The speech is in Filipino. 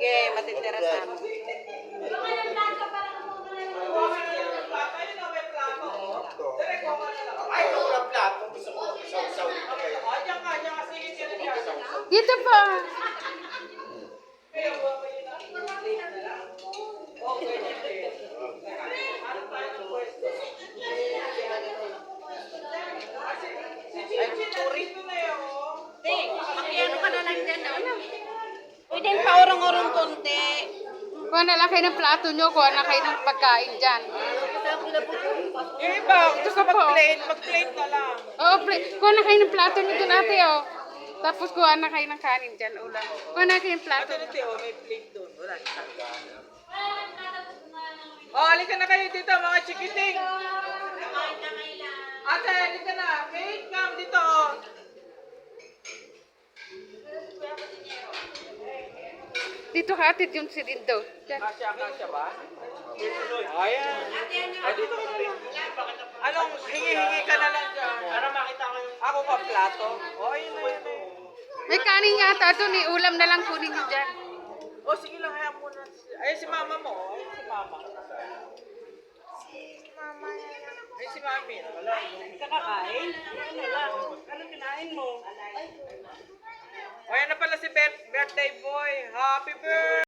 Sige, matitira sa amin. Dito pa. Makiano ka na lang dyan. Pwede paurong-urong konti. Kuha na lang kayo ng plato nyo, kuha na kayo ng pagkain dyan. Yung iba, gusto mag-plate na lang. Oo, kuha na kayo ng plato nyo dun ate, oh. Tapos kuha na kayo ng kanin dyan, ulam. Kuha na kayo ng plato. May plate doon. Wala. Oh, halika na kayo dito, mga chikiting. Ate, halika na. Wait, come dito. Dito ka ate, yung silindo. Dyan. Kasya ba? Ayan. Ay, dito ka na lang. Anong hingi-hingi ka na lang dyan? Para makita ko yung... Ako pa plato? O, ayun na yun eh. May kanin yata doon eh, ulam na lang kunin nyo dyan. O, sige lang, hayaan muna. Ayun si mama mo. Ayun si mama. Ayun si mami. Kakakain? Ano lang? Anong kinain mo? O, yan na pala si birthday boy. Happy birthday!